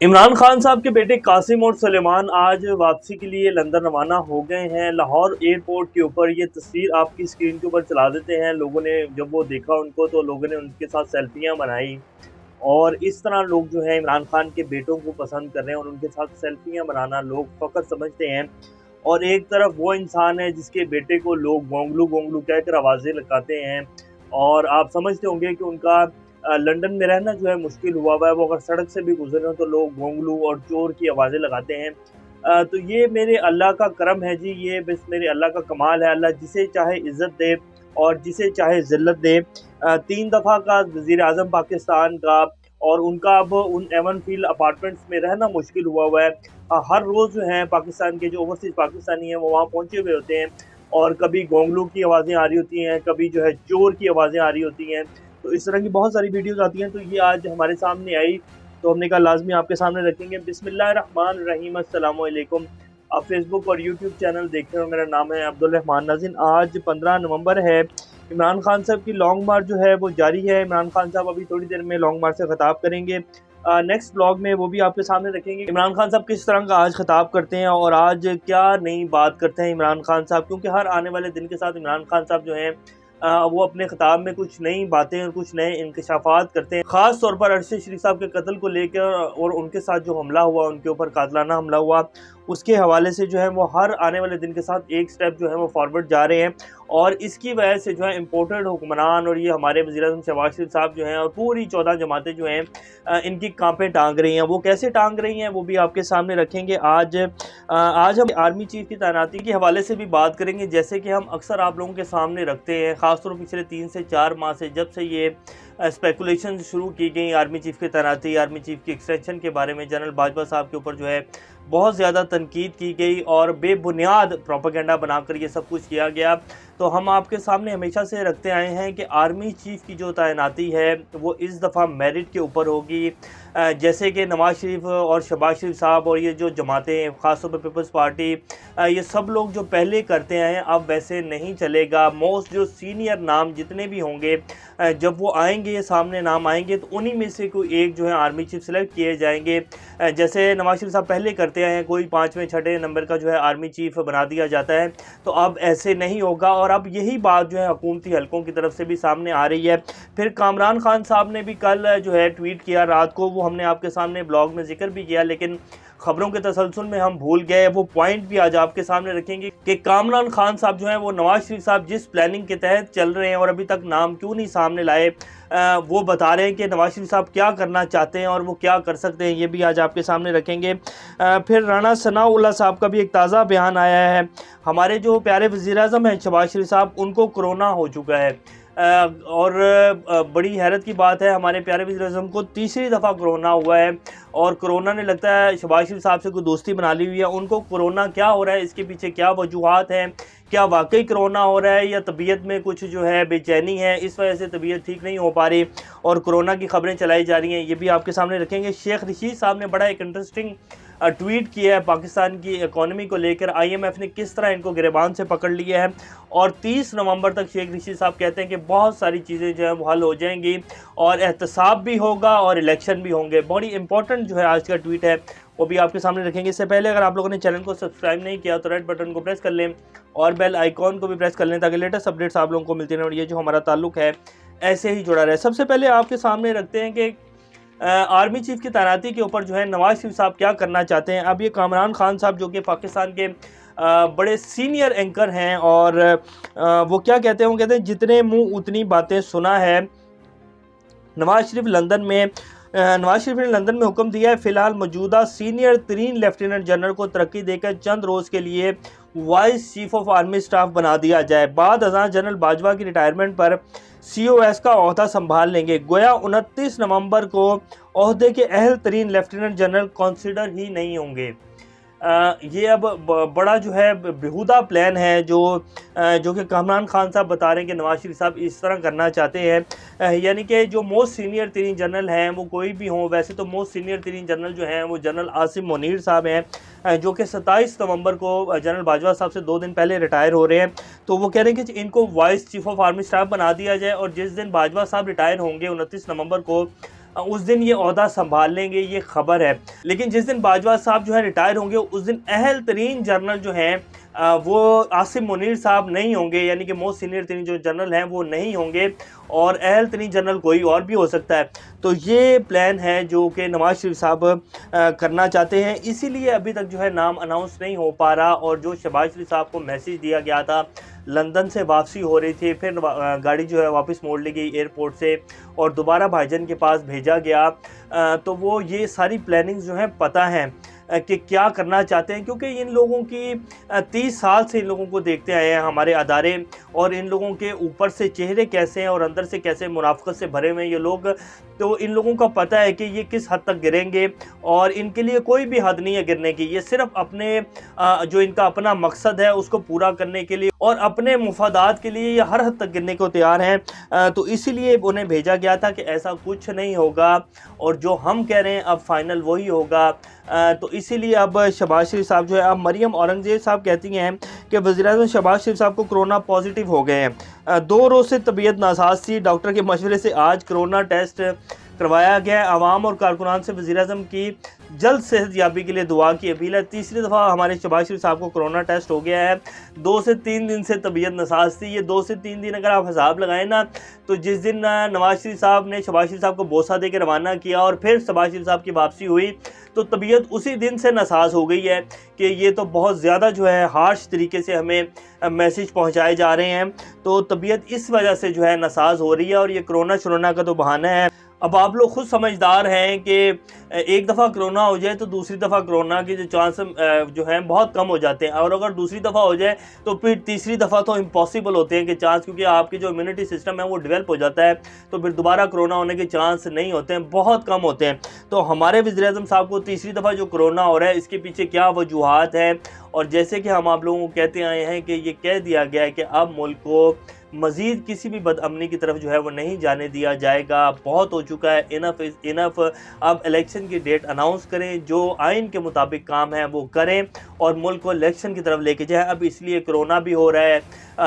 इमरान खान साहब के बेटे कासिम और सुलेमान आज वापसी के लिए लंदन रवाना हो गए हैं। लाहौर एयरपोर्ट के ऊपर ये तस्वीर आपकी स्क्रीन के ऊपर चला देते हैं। लोगों ने जब वो देखा उनको तो लोगों ने उनके साथ सेल्फियां बनाई और इस तरह लोग जो है इमरान खान के बेटों को पसंद कर रहे हैं और उनके साथ सेल्फियां बनाना लोग फ़ख्र समझते हैं। और एक तरफ वो इंसान है जिसके बेटे को लोग गोंगलू गोंगलू कहकर आवाज़ें लगाते हैं और आप समझते होंगे कि उनका लंदन में रहना जो है मुश्किल हुआ हुआ है। वो अगर सड़क से भी गुजर रहे हो तो लोग गोंगलू और चोर की आवाज़ें लगाते हैं। तो ये मेरे अल्लाह का करम है जी, ये बस मेरे अल्लाह का कमाल है। अल्लाह जिसे चाहे इज़्ज़त दे और जिसे चाहे ज़िल्लत दे। 3 दफ़ा का वज़ीर-ए-आज़म पाकिस्तान का और उनका अब उन एवन फील्ड अपार्टमेंट्स में रहना मुश्किल हुआ हुआ है। हर रोज़ जो है पाकिस्तान के जो ओवरसीज़ पाकिस्तानी हैं वो वहाँ पहुँचे हुए होते हैं और कभी गोंगलू की आवाज़ें आ रही होती हैं, कभी जो है चोर की आवाज़ें आ रही होती हैं। तो इस तरह की बहुत सारी वीडियोज़ आती हैं, तो ये आज हमारे सामने आई, तो हमने कहा लाज़मी आपके सामने रखेंगे। बिस्मिल्लाहिर्रहमानिर्रहीम, अस्सलामु अलैकुम। आप फ़ेसबुक और यूट्यूब चैनल देख रहे हो, मेरा नाम है अब्दुल रहमान नाज़िन। आज 15 नवंबर है। इमरान खान साहब की लॉन्ग मार्च जो है वो जारी है। इमरान खान साहब अभी थोड़ी देर में लॉन्ग मार्च से ख़िताब करेंगे। नेक्स्ट ब्लॉग में वो भी आपके सामने रखेंगे। इमरान खान साहब किस तरह का आज ख़िताब करते हैं और आज क्या नई बात करते हैं इमरान खान साहब, क्योंकि हर आने वाले दिन के साथ इमरान खान साहब जो हैं वो अपने ख़िताब में कुछ नई बातें और कुछ नए इंकशाफ़ात करते हैं। ख़ास तौर पर अरशद शरीफ साहब के कत्ल को लेकर और उनके साथ जो हमला हुआ, उनके ऊपर कातलाना हमला हुआ, उसके हवाले से जो है वो हर आने वाले दिन के साथ एक स्टेप जो है वो फॉरवर्ड जा रहे हैं। और इसकी वजह से जो है इम्पोर्टेड हुक्मरान और ये हमारे वज़ीर-ए-आज़म शहबाज शरीफ साहब जो हैं और पूरी 14 जमातें जो हैं इनकी कांपें टांग रही हैं। वो कैसे टांग रही हैं वो भी आपके सामने रखेंगे। आज हम आर्मी चीफ़ की तैनाती के हवाले से भी बात करेंगे, जैसे कि हम अक्सर आप लोगों के सामने रखते हैं। ख़ासतौर पर पिछले 3 से 4 माह से जब से ये स्पेकुलेशन शुरू की गई आर्मी चीफ़ की तैनाती, आर्मी चीफ़ की एक्सटेंशन के बारे में, जनरल बाजवा साहब के ऊपर जो है बहुत ज़्यादा तनकीद की गई और बेबुनियाद प्रोपेगेंडा बनाकर ये सब कुछ किया गया। तो हम आपके सामने हमेशा से रखते आए हैं कि आर्मी चीफ़ की जो तैनाती है वो इस दफ़ा मेरिट के ऊपर होगी। जैसे कि नवाज़ शरीफ और शहबाज शरीफ साहब और ये जो जमातें ख़ासतौर पर पीपल्स पार्टी, ये सब लोग जो पहले करते आए हैं अब वैसे नहीं चलेगा। मोस्ट जो सीनियर नाम जितने भी होंगे जब वो आएंगे, ये सामने नाम आएंगे, तो उन्हीं में से कोई एक जो है आर्मी चीफ़ सेलेक्ट किए जाएंगे। जैसे नवाज़ शरीफ साहब पहले करते आए हैं, कोई 5वें 6ठे नंबर का जो है आर्मी चीफ़ बना दिया जाता है, तो अब ऐसे नहीं होगा। और अब यही बात जो है हुकूमती हलकों की तरफ से भी सामने आ रही है। फिर कामरान खान साहब ने भी कल जो है ट्वीट किया रात को, वो हमने आपके सामने ब्लॉग में जिक्र भी किया, लेकिन खबरों के तसलसल में हम भूल गए। वो पॉइंट भी आज आपके सामने रखेंगे कि कामरान खान साहब जो हैं वो नवाज शरीफ साहब जिस प्लानिंग के तहत चल रहे हैं और अभी तक नाम क्यों नहीं सामने लाए, वो बता रहे हैं कि नवाज शरीफ साहब क्या करना चाहते हैं और वो क्या कर सकते हैं, ये भी आज आपके सामने रखेंगे। फिर राना सनाउल्लाह साहब का भी एक ताज़ा बयान आया है। हमारे जो प्यारे वज़ीर-ए-आज़म हैं शहबाज शरीफ साहब, उनको कोरोना हो चुका है और बड़ी हैरत की बात है, हमारे प्यारे वज़ीर-ए-आज़म को तीसरी दफ़ा कोरोना हुआ है और कोरोना ने लगता है शहबाज शरीफ साहब से कोई दोस्ती बना ली हुई है। उनको कोरोना क्या हो रहा है, इसके पीछे क्या वजूहात हैं, क्या वाकई कोरोना हो रहा है या तबीयत में कुछ जो है बेचैनी है, इस वजह से तबीयत ठीक नहीं हो पा रही और कोरोना की खबरें चलाई जा रही हैं, ये भी आपके सामने रखेंगे। शेख रशीद साहब ने बड़ा एक इंटरेस्टिंग ट्वीट किया है पाकिस्तान की इकॉनमी को लेकर। IMF ने किस तरह इनको गिरबान से पकड़ लिया है और 30 नवंबर तक शेख रशीद साहब कहते हैं कि बहुत सारी चीज़ें जो हैं वो हल हो जाएंगी और एहतसाब भी होगा और इलेक्शन भी होंगे। बड़ी इंपॉर्टेंट जो है आज का ट्वीट है, वो भी आपके सामने रखेंगे। इससे पहले अगर आप लोगों ने चैनल को सब्सक्राइब नहीं किया तो रेड बटन को प्रेस कर लें और बेल आइकॉन को भी प्रेस कर लें ताकि लेटेस्ट अपडेट्स आप लोगों को मिलती रहें और ये जो हमारा ताल्लुक है ऐसे ही जुड़ा रहे। सबसे पहले आपके सामने रखते हैं कि आर्मी चीफ़ की तैनाती के ऊपर जो है नवाज़ शरीफ साहब क्या करना चाहते हैं। अब ये कामरान खान साहब जो कि पाकिस्तान के बड़े सीनियर एंकर हैं और वो क्या कहते हैं, वो कहते हैं जितने मुंह उतनी बातें सुना है। नवाज़ शरीफ ने लंदन में हुक्म दिया है फ़िलहाल मौजूदा सीनियर तरीन लेफ्टिनेंट जनरल को तरक्की देकर चंद रोज़ के लिए vice chief of army staff बना दिया जाए। बाद अज़ां जनरल बाजवा की रिटायरमेंट पर COS का ओहदा संभाल लेंगे। गोया 29 नवंबर को ओहदे के अहल तरीन लेफ्टिनेंट जनरल कंसिडर ही नहीं होंगे। ये अब बड़ा जो है बेहुदा प्लान है जो कि कामरान खान साहब बता रहे हैं कि नवाज शरीफ साहब इस तरह करना चाहते हैं। यानी कि जो मोस्ट सीनियर तरीन जनरल हैं वो कोई भी हों, वैसे तो मोस्ट सीनियर तरीन जनरल जो हैं वो जनरल आसिम मुनीर साहब हैं जो कि 27 नवंबर को जनरल बाजवा साहब से 2 दिन पहले रिटायर हो रहे हैं। तो वो कह रहे हैं कि इनको vice chief of army staff बना दिया जाए और जिस दिन बाजवा साहब रिटायर होंगे 29 नवंबर को उस दिन ये ओहदा संभाल लेंगे, ये खबर है। लेकिन जिस दिन बाजवा साहब जो है रिटायर होंगे, उस दिन अहल तरीन जनरल जो हैं वो आसिम मुनीर साहब नहीं होंगे, यानी कि मोस्ट सीनियर तरीन जो जनरल हैं वो नहीं होंगे, और अहल तरीन जनरल कोई और भी हो सकता है। तो ये प्लान है जो कि नवाज शरीफ साहब करना चाहते हैं, इसीलिए अभी तक जो है नाम अनाउंस नहीं हो पा रहा। और जो शहबाज शरीफ साहब को मैसेज दिया गया था, लंदन से वापसी हो रही थी, फिर गाड़ी जो है वापस मोड़ ली गई एयरपोर्ट से और दोबारा भाईजान के पास भेजा गया। तो वो ये सारी प्लानिंग्स जो हैं पता है कि क्या करना चाहते हैं, क्योंकि इन लोगों की 30 साल से इन लोगों को देखते आए हैं हमारे अदारे, और इन लोगों के ऊपर से चेहरे कैसे हैं और अंदर से कैसे मुनाफिकत से भरे हुए हैं ये लोग। तो इन लोगों का पता है कि ये किस हद तक गिरेंगे, और इनके लिए कोई भी हद नहीं है गिरने की। ये सिर्फ अपने जो इनका अपना मकसद है उसको पूरा करने के लिए और अपने मुफादात के लिए ये हर हद तक गिरने को तैयार हैं। तो इसीलिए उन्हें भेजा गया था कि ऐसा कुछ नहीं होगा, और जो हम कह रहे हैं अब फाइनल वही होगा। तो इसीलिए अब शहबाज शरीफ साहब जो है, अब मरियम औरंगजेब साहब कहती हैं कि वज़ीर-ए-आज़म शहबाज शरीफ साहब को कोरोना पॉजिटिव हो गए हैं। 2 रोज़ से तबीयत नासाज थी, डॉक्टर के मशवरे से आज कोरोना टेस्ट करवाया गया है। आवाम और कारकुनान से वज़ीर-ए-आज़म की जल्द सेहतयाबी के लिए दुआ की अपील है। तीसरी दफ़ा हमारे शहबाज शरीफ साहब को कोरोना टेस्ट हो गया है। 2 से 3 दिन से तबीयत नासाज थी। ये 2 से 3 दिन अगर आप हिसाब लगाएं ना, तो जिस दिन नवाज शरीफ साहब ने शहबाज शरीफ साहब को बोसा दे के रवाना किया और फिर शहबाज शरीफ साहब की वापसी हुई, तो तबीयत उसी दिन से नासाज हो गई है कि ये तो बहुत ज़्यादा जो है हार्श तरीके से हमें मैसेज पहुँचाए जा रहे हैं। तो तबीयत इस वजह से जो है नासाज हो रही है, और ये कोरोना का तो बहाना है। अब आप लोग खुद समझदार हैं कि एक दफ़ा कोरोना हो जाए तो दूसरी दफ़ा कोरोना के जो चांस जो हैं बहुत कम हो जाते हैं, और अगर दूसरी दफ़ा हो जाए तो फिर तीसरी दफ़ा तो इम्पॉसिबल होते हैं कि चांस, क्योंकि आपकी जो इम्यूनिटी सिस्टम है वो डेवलप हो जाता है, तो फिर दोबारा कोरोना होने के चांस नहीं होते हैं, बहुत कम होते हैं। तो हमारे वज़ीर-ए-आज़म साहब को तीसरी दफ़ा जो कोरोना हो रहा है, इसके पीछे क्या वजूहात हैं, और जैसे कि हम आप लोगों को कहते आए हैं कि ये कह दिया गया है कि अब मुल्क को मज़ीद किसी भी बदअमनी की तरफ जो है वो नहीं जाने दिया जाएगा। बहुत हो चुका है, इनफ इज़ इनफ। अब इलेक्शन की डेट अनाउंस करें, जो आइन के मुताबिक काम है वो करें, और मुल्क को इलेक्शन की तरफ लेके जाए। अब इसलिए कोरोना भी हो रहा है,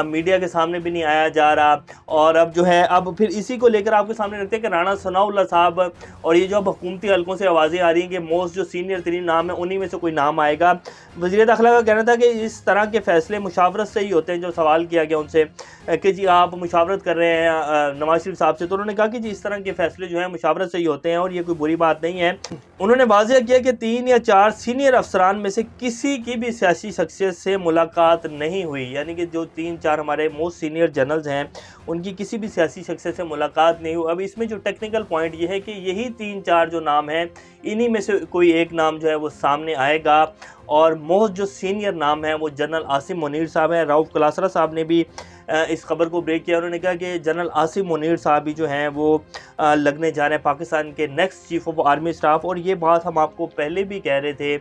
मीडिया के सामने भी नहीं आया जा रहा, और अब जो है अब फिर इसी को लेकर आपके सामने रखते हैं कि राना सनाउल्लाह साहब, और ये जो अब हुकूमती हलकों से आवाज़ें आ रही हैं कि मोस्ट जो सीनियर तरीन नाम है उन्हीं में से कोई नाम आएगा। वज़ीर दाखिला का कहना था कि इस तरह के फ़ैसले मुशावरत से ही होते हैं। जो सवाल किया गया उनसे कि जी आप मुशावरत कर रहे हैं नवाज शरीफ साहब से, तो उन्होंने कहा कि जी इस तरह के फ़ैसले जो हैं मुशावरत से ही होते हैं, और ये कोई बुरी बात नहीं है। उन्होंने वाज़ेह किया कि 3 या 4 सीनियर अफसरान में से किसी की भी सियासी शख्सियत से मुलाकात नहीं हुई, यानी कि जो 3-4 हमारे मोस्ट सीनियर जनरल्स हैं उनकी किसी भी सियासी शख्सियत से मुलाकात नहीं हुई। अब इसमें जो टेक्निकल पॉइंट ये है कि यही 3-4 जो नाम हैं, इन्हीं में से कोई एक नाम जो है वो सामने आएगा, और मोस्ट जो सीनियर नाम है वो जनरल आसिम मुनीर साहब हैं। राउफ कलासरा साहब ने भी इस खबर को ब्रेक किया। उन्होंने कहा कि जनरल आसिम मुनीर साहब भी जो हैं वो लगने जा रहे हैं पाकिस्तान के next chief of army staff, और ये बात हम आपको पहले भी कह रहे थे,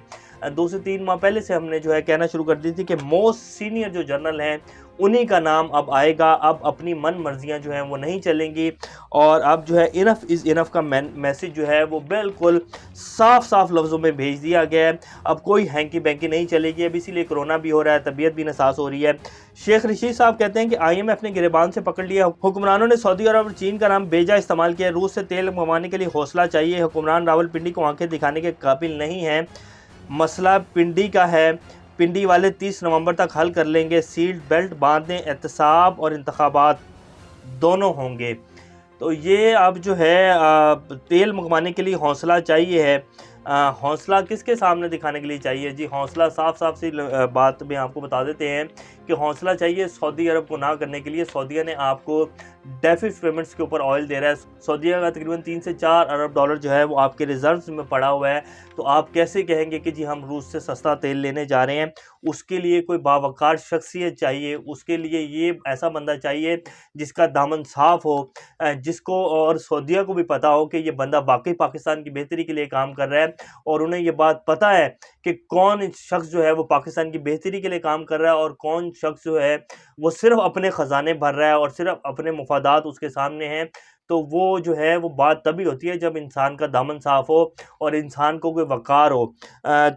2 से 3 माह पहले से हमने जो है कहना शुरू कर दी थी कि मोस्ट सीनियर जो जनरल हैं उन्हीं का नाम अब आएगा। अब अपनी मन मर्जियाँ जो हैं वो नहीं चलेंगी, और अब जो है इनफ इज़ इनफ का मैसेज जो है वो बिल्कुल साफ साफ लफ्ज़ों में भेज दिया गया है। अब कोई हैंकी बैंकी नहीं चलेगी। अब इसीलिए कोरोना भी हो रहा है, तबीयत भी नासाज हो रही है। शेख रशीद साहब कहते हैं कि IMF ने गिरबान से पकड़ लिया, हुक्मरानों ने सऊदी अरब और चीन का नाम बेजा इस्तेमाल किया। रूस से तेल मंगवाने के लिए हौसला चाहिए, हुक्मरान रावलपिंडी को आंखें दिखाने के काबिल नहीं हैं। मसला पिंडी का है, पिंडी वाले 30 नवंबर तक हल कर लेंगे। सीट बेल्ट बांधें, एहतसाब और इंतखाबात दोनों होंगे। तो ये अब जो है तेल मंगवाने के लिए हौसला चाहिए है। हौसला किसके सामने दिखाने के लिए चाहिए जी? हौसला साफ साफ सी बात में आपको बता देते हैं कि हौसला चाहिए सऊदी अरब को ना करने के लिए। सऊदीया ने आपको डेफिस पेमेंट्स के ऊपर ऑयल दे रहा है। सऊदीया का तकरीबन 3 से 4 अरब डॉलर जो है वो आपके रिजर्व्स में पड़ा हुआ है। तो आप कैसे कहेंगे कि जी हम रूस से सस्ता तेल लेने जा रहे हैं? उसके लिए कोई बावकार शख्सियत चाहिए, उसके लिए ये ऐसा बंदा चाहिए जिसका दामन साफ हो, जिसको और सऊदीया को भी पता हो कि ये बंदा वाकई पाकिस्तान की बेहतरी के लिए काम कर रहा है, और उन्हें ये बात पता है कि कौन शख्स जो है वो पाकिस्तान की बेहतरी के लिए काम कर रहा है और कौन शख्स जो है वो सिर्फ अपने ख़जाने भर रहा है और सिर्फ अपने मुफादात उसके सामने हैं। तो वो जो है वो बात तभी होती है जब इंसान का दामन साफ़ हो और इंसान को कोई वक़ार हो।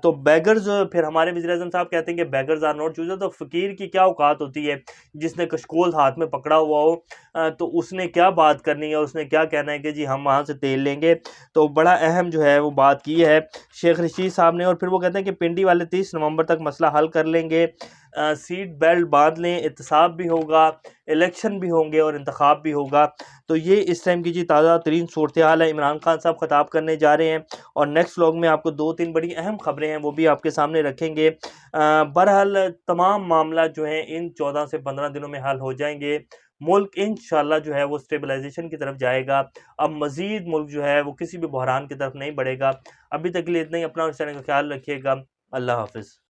तो बेगर्स, फिर हमारे वज़ीर-ए-आज़म साहब कहते हैं कि बेगर्स आर नॉट चूज़र। तो फ़कीर की क्या औकात होती है, जिसने कशकोल हाथ में पकड़ा हुआ हो, तो उसने क्या बात करनी है, उसने क्या कहना है कि जी हम वहाँ से तेल लेंगे। तो बड़ा अहम जो है वो बात की है शेख रशीद साहब ने। और फिर वो कहते हैं कि पिंडी वाले 30 नवंबर तक मसला हल कर लेंगे, सीट बेल्ट बांध लें, एहतसाब भी होगा, इलेक्शन भी होंगे और इंतखाब भी होगा। तो ये इस टाइम की जी ताज़ा तरीन सूरत हाल है। इमरान खान साहब खिताब करने जा रहे हैं और नेक्स्ट व्लॉग में आपको 2-3 बड़ी अहम खबरें हैं वो भी आपके सामने रखेंगे। बहरहाल तमाम मामला जो है इन 14 से 15 दिनों में हल हो जाएंगे। मुल्क इंशाल्लाह जो है वो स्टेबलाइजेशन की तरफ जाएगा। अब मज़ीद मुल्क जो है वो किसी भी बहरान की तरफ नहीं बढ़ेगा। अभी तक के लिए इतना ही। अपना और इस चैनल का ख्याल रखिएगा। अल्लाह हाफ़िज़।